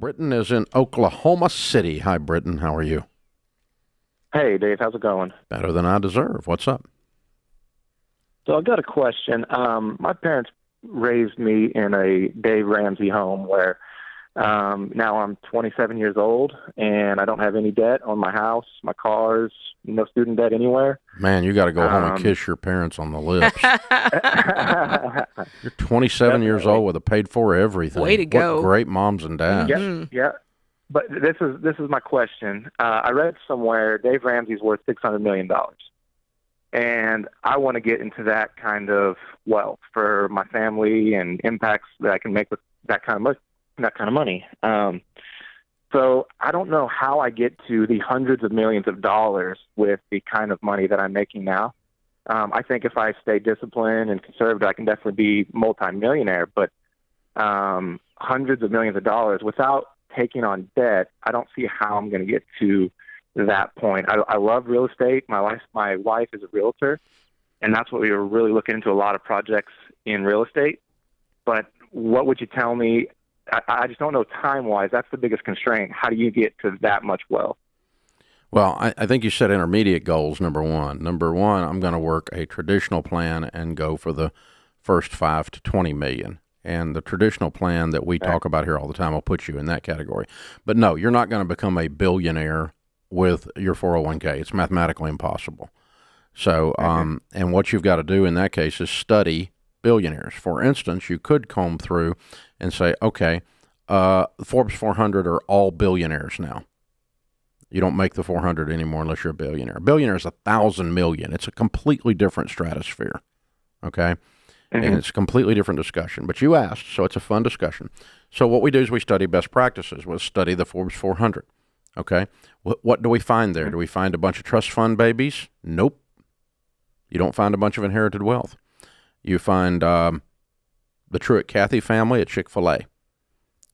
Britton is in Oklahoma City. Hi, Britton. How are you? Hey, Dave. How's it going? Better than I deserve. What's up? So I've got a question. My parents raised me in a Dave Ramsey home where now I'm 27 years old and I don't have any debt on my house, my cars, no student debt anywhere. Man, you got to go home and kiss your parents on the lips. You're 27 years old with a paid-for everything. Way to go. What great moms and dads. Yeah. But this is my question. I read somewhere Dave Ramsey's worth $600 million. And I want to get into that kind of wealth for my family and impacts that I can make with that kind of money. So I don't know how I get to the hundreds of millions of dollars with the kind of money that I'm making now. I think if I stay disciplined and conservative, I can definitely be multimillionaire. But hundreds of millions of dollars without taking on debt, I don't see how I'm going to get to that point. I love real estate. My wife is a realtor, and that's what we were really looking into, a lot of projects in real estate. But what would you tell me? I just don't know time-wise. That's the biggest constraint. How do you get to that much wealth? Well, I think you set intermediate goals, number one. Number one, I'm going to work a traditional plan and go for the first 5 to 20 million. And the traditional plan that we talk about here all the time will put you in that category. But no, you're not going to become a billionaire with your 401k. It's mathematically impossible. So, and what you've got to do in that case is study billionaires. For instance, you could comb through and say, okay, Forbes 400 are all billionaires now. You don't make the 400 anymore unless you're a billionaire. A billionaire is 1,000 million. It's a completely different stratosphere, okay? And it's a completely different discussion. But you asked, so it's a fun discussion. So what we do is we study best practices. We'll study the Forbes 400, okay? What do we find there? Do we find a bunch of trust fund babies? Nope. You don't find a bunch of inherited wealth. You find the Truett Cathy family at Chick-fil-A.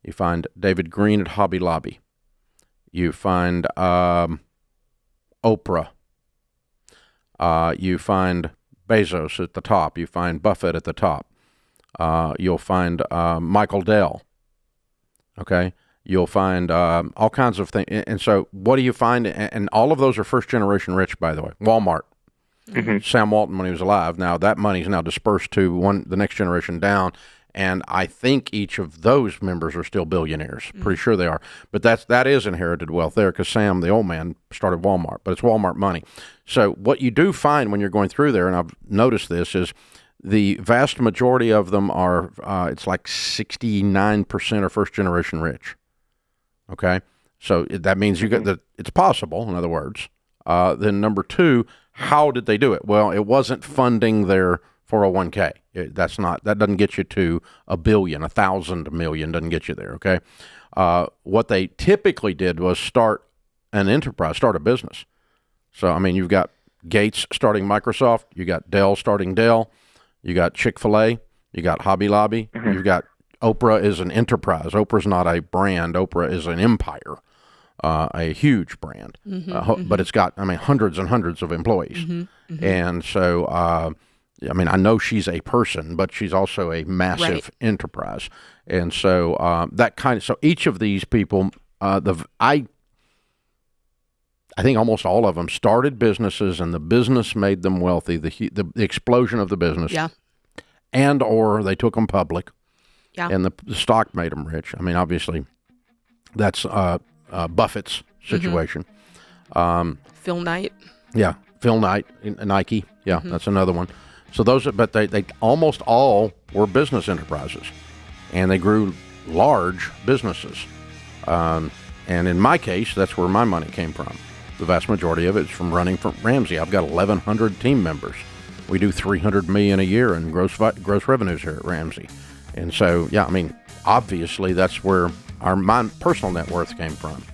You find David Green at Hobby Lobby. You find Oprah. You find Bezos at the top. You find Buffett at the top. You'll find Michael Dell. Okay? You'll find all kinds of things. And so what do you find? And all of those are first-generation rich, by the way. Walmart. Sam Walton when he was alive. Now that money's now dispersed to the next generation down, and I think each of those members are still billionaires. Pretty sure they are. But that is inherited wealth there because Sam, the old man, started Walmart, but it's Walmart money. So what you do find when you're going through there, and I've noticed this, is the vast majority of them are, it's like 69% are first generation rich. Okay? So that means it's possible, in other words. Then number two, how did they do it? Well, it wasn't funding their 401k. That doesn't get you to a billion. 1,000 million doesn't get you there, okay? What they typically did was start an enterprise, start a business. So, I mean, you've got Gates starting Microsoft, you got Dell starting Dell, you got Chick-fil-A, you got Hobby Lobby, you've got Oprah is an enterprise. Oprah's not a brand. Oprah is an empire. A huge brand, but it's got, hundreds and hundreds of employees. And so, I know she's a person, but she's also a massive enterprise. And so so each of these people, I think almost all of them started businesses and the business made them wealthy, the explosion of the business. Yeah. And or they took them public. Yeah. And the stock made them rich. Obviously that's, Buffett's situation. Phil Knight. Yeah, Phil Knight, Nike. Yeah, that's another one. So but they almost all were business enterprises, and they grew large businesses. And in my case, that's where my money came from. The vast majority of it is from running for Ramsey. I've got 1,100 team members. We do $300 million a year in gross revenues here at Ramsey. And so, yeah, obviously that's where my personal net worth came from.